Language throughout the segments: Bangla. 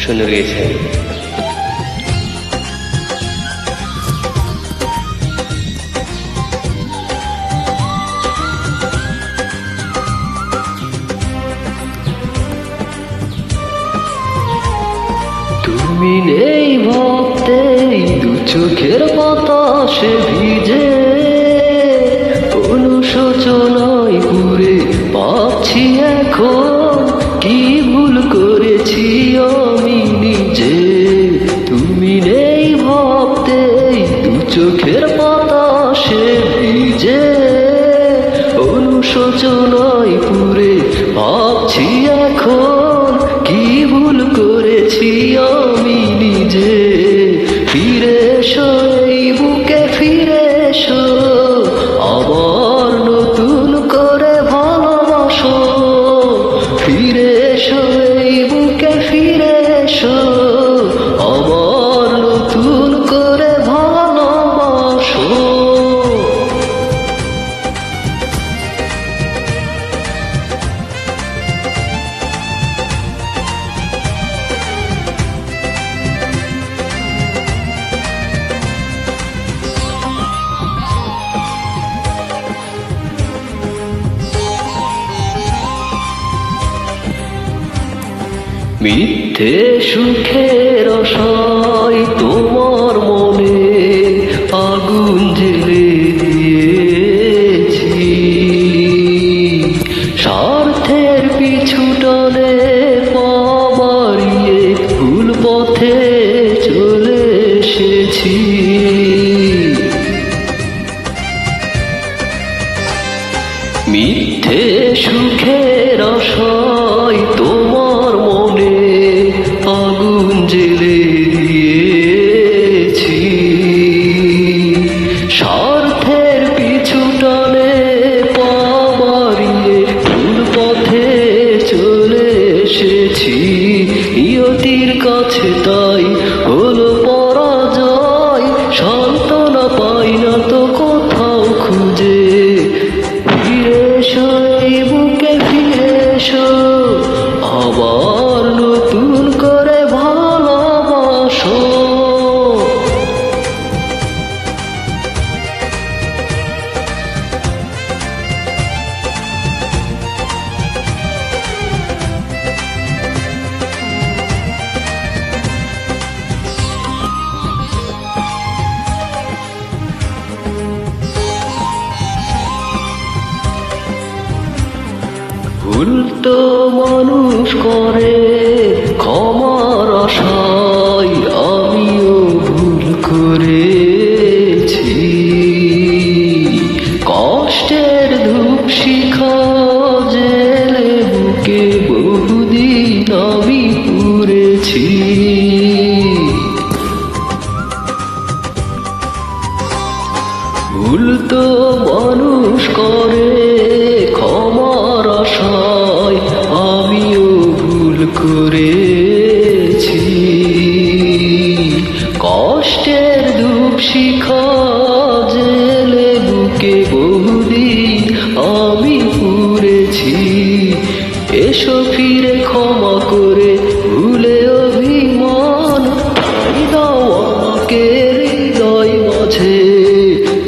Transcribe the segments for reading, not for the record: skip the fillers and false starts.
শুনে গিয়েছেন। তুমি নেই ভাবতেই দু চোখের বাতাসে ভিজে, অনুশোচনায় পুরে পাচ্ছি এখন কি ভুল করেছি আমি নিজে। তুমি নেই ভাবতেই দু চোখের বাতাসে ভিজে, অনুশোচনায় পুরে ভাবছি এখন কি ভুল করেছি আমি নিজে। ফিরে এসো এই বুকে, ফিরে এসো আবার নতুন করে ভালোবাসো। ফিরে এসো এই বুকে, ফিরে এসো আবার নতুন করে ভালোবাসো। মিথ্যে সুখের আশায় তোমার মনে আগুন জ্বেলে দিয়েছি, স্বার্থের পিছু টানে পা বাড়িয়ে ভুল পথে চলে এসেছি। মিথ্যে সুখের আশায় তোমার মনে আগুন জ্বেলে দিয়েছি, স্বার্থের পিছু টানে পা বাড়িয়ে ভুল পথে চলে এসেছি। নিয়তির কাছে তাই হলো পরাজয়, সান্ত্বনা পাই না তো কোথাও খুঁজে। ফিরে এসো এই বুকে, ফিরে এসো আবার নতুন করে ভালোবাসো। ভুল তো মানুষ করে ক্ষমার আশায়, আমিও ভুল করেছি। কষ্টের ধূপ শিখা জেলে বুকে বহুদিন আমি পুড়েছি। ভুল তো মানুষ করে ক্ষমার আশায়, আমিও ভুল করেছি। কষ্টের ধূপ শিখা জেলে বুকে বহুদিন আমি পুড়েছি। এসো ফিরে ক্ষমা করে ভুলে অভিমান, ঠাঁই দাও আমাকে হৃদয় মাঝে।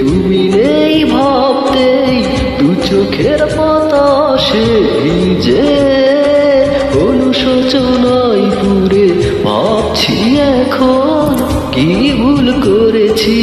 তুমি নেই ভাবতেই দু চোখের বাতাসে ভিজে, অনুশোচনায় পুরে ভাবছি এখন কি ভুল করেছি।